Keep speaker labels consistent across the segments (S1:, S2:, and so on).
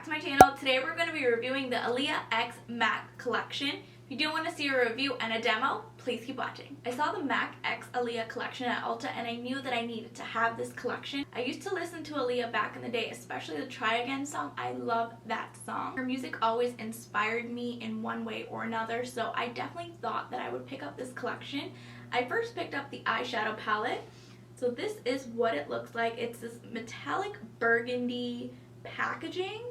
S1: back to my channel. Today we're going to be reviewing the Aaliyah X MAC Collection. If you do want to see a review and a demo, please keep watching. I saw the Mac X Aaliyah Collection at Ulta and I knew that I needed to have this collection. I used to listen to Aaliyah back in the day, especially the Try Again song. I love that song. Her music always inspired me in one way or another, so I definitely thought that I would pick up this collection. I first picked up the eyeshadow palette. So this is what it looks like. It's this metallic burgundy packaging.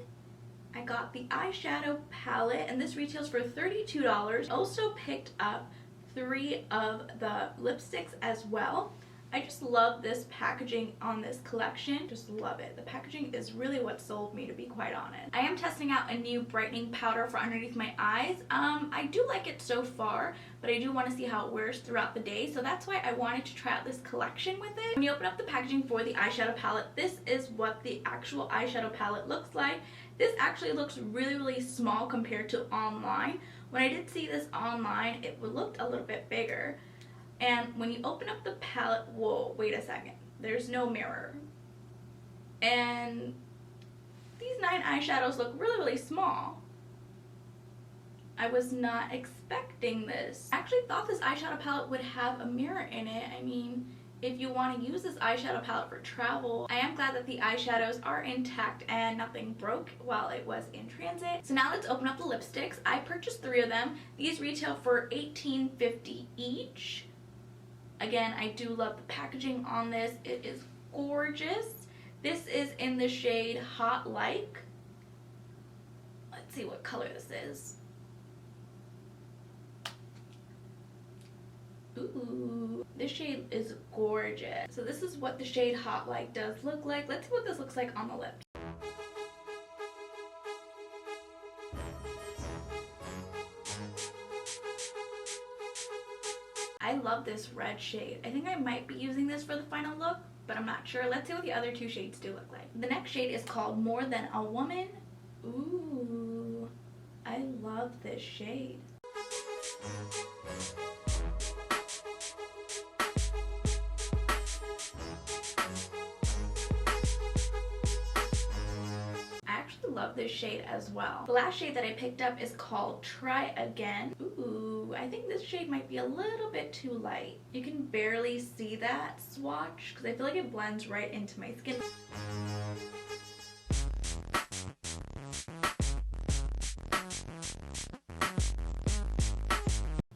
S1: I got the eyeshadow palette and this retails for $32. Also picked up 3 of the lipsticks as well. I just love this packaging on this collection. Just love it. The packaging is really what sold me, to be quite honest. I am testing out a new brightening powder for underneath my eyes. I do like it so far, but I do want to see how it wears throughout the day. So that's why I wanted to try out this collection with it. When you open up the packaging for the eyeshadow palette, this is what the actual eyeshadow palette looks like. This actually looks really, really small compared to online. When I did see this online, it looked a little bit bigger. And when you open up the palette, whoa, wait a second. There's no mirror. And these 9 eyeshadows look really, really small. I was not expecting this. I actually thought this eyeshadow palette would have a mirror in it. I mean, if you want to use this eyeshadow palette for travel, I am glad that the eyeshadows are intact and nothing broke while it was in transit. So now let's open up the lipsticks. I purchased 3 of them. These retail for $18.50 each. Again, I do love the packaging on this. It is gorgeous. This is in the shade Hot Like. Let's see what color this is. Ooh, this shade is gorgeous. So this is what the shade Hot Like does look like. Let's see what this looks like on the lips. I love this red shade. I think I might be using this for the final look, but I'm not sure. Let's see what the other 2 shades do look like. The next shade is called More Than a Woman. Ooh, I love this shade. Love this shade as well. The last shade that I picked up is called Try Again. Ooh, I think this shade might be a little bit too light. You can barely see that swatch because I feel like it blends right into my skin.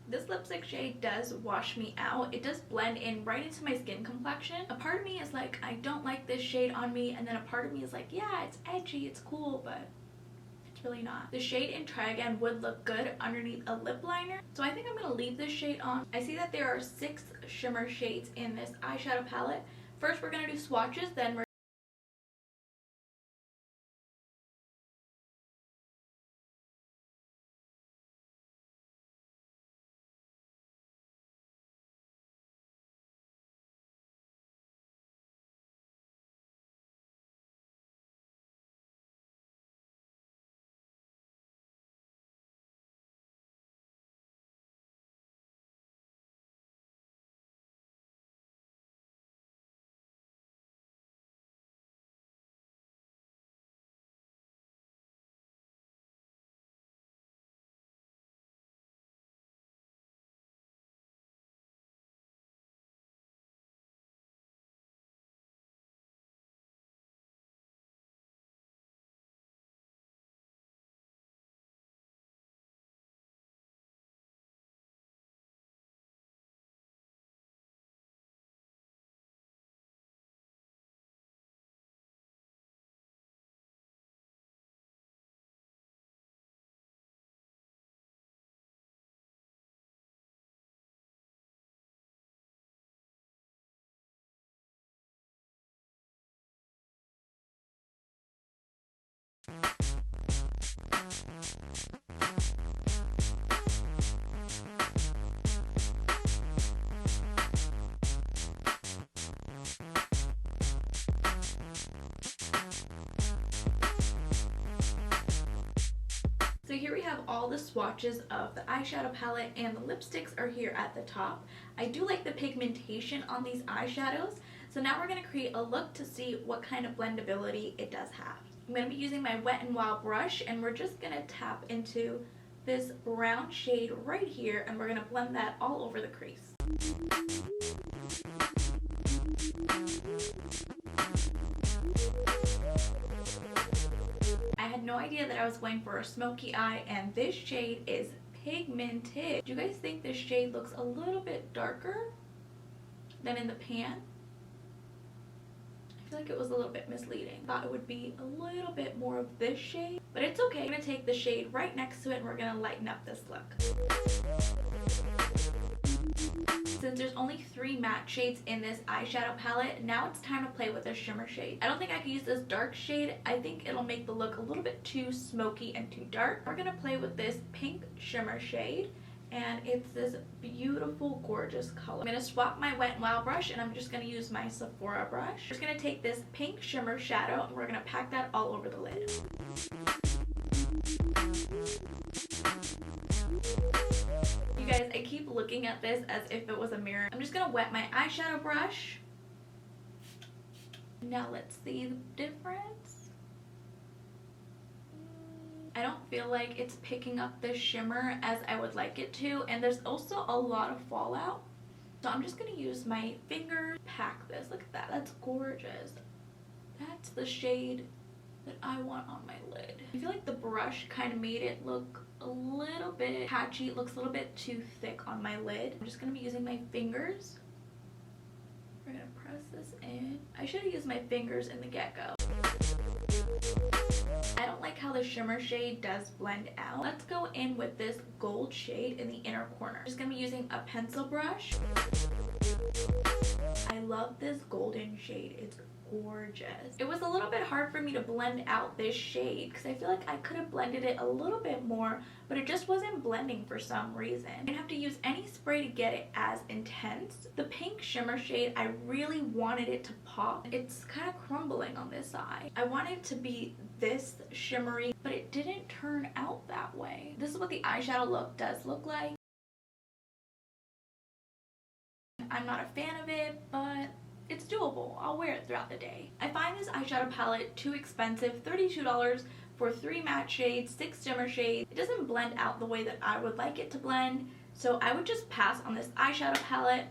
S1: This lipstick shade does wash me out. It does blend in right into my skin complexion. A part of me is like, I don't like this shade on me, and then a part of me is like, yeah, it's edgy, it's cool, but it's really not. The shade in Try Again would look good underneath a lip liner, so I think I'm going to leave this shade on. I see that there are 6 shimmer shades in this eyeshadow palette. First we're going to do swatches, then we're So here we have all the swatches of the eyeshadow palette, and the lipsticks are here at the top. I do like the pigmentation on these eyeshadows. So now we're going to create a look to see what kind of blendability it does have. I'm going to be using my Wet n Wild brush, and we're just going to tap into this brown shade right here, and we're going to blend that all over the crease. I had no idea that I was going for a smoky eye, and this shade is pigmented. Do you guys think this shade looks a little bit darker than in the pan? I feel like it was a little bit misleading. I thought it would be a little bit more of this shade, but it's okay. I'm going to take the shade right next to it, and we're going to lighten up this look. Since there's only 3 matte shades in this eyeshadow palette, now it's time to play with the shimmer shade. I don't think I can use this dark shade. I think it'll make the look a little bit too smoky and too dark. We're going to play with this pink shimmer shade, and it's this beautiful, gorgeous color. I'm going to swap my Wet n Wild brush, and I'm just going to use my Sephora brush. I'm just going to take this pink shimmer shadow, and we're going to pack that all over the lid. You guys, I keep looking at this as if it was a mirror. I'm just going to wet my eyeshadow brush. Now let's see the difference. I don't feel like it's picking up the shimmer as I would like it to, and there's also a lot of fallout. So I'm just going to use my finger, pack this. Look at that. That's gorgeous. That's the shade that I want on my lid. I feel like the brush kind of made it look a little bit patchy. It looks a little bit too thick on my lid. I'm just going to be using my fingers. We're going to press this in. I should have used my fingers in the get-go. I don't like how the shimmer shade does blend out. Let's go in with this gold shade in the inner corner. I'm just going to be using a pencil brush. I love this golden shade. It's gorgeous. It was a little bit hard for me to blend out this shade because I feel like I could have blended it a little bit more, but it just wasn't blending for some reason. I didn't have to use any spray to get it as intense. The pink shimmer shade, I really wanted it to pop. It's kind of crumbling on this eye. I wanted it to be this shimmery, but it didn't turn out that way. This is what the eyeshadow look does look like. I'm not a fan of it, but it's doable. I'll wear it throughout the day. I find this eyeshadow palette too expensive, $32 for 3 matte shades, 6 shimmer shades. It doesn't blend out the way that I would like it to blend, so I would just pass on this eyeshadow palette.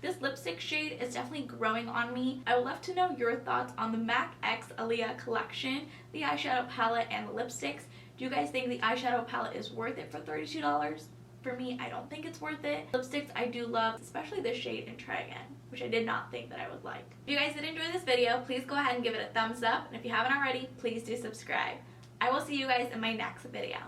S1: This lipstick shade is definitely growing on me. I would love to know your thoughts on the MAC X Aaliyah Collection, the eyeshadow palette, and the lipsticks. Do you guys think the eyeshadow palette is worth it for $32? For me, I don't think it's worth it. Lipsticks I do love, especially this shade in Try Again, which I did not think that I would like. If you guys did enjoy this video, please go ahead and give it a thumbs up. And if you haven't already, please do subscribe. I will see you guys in my next video.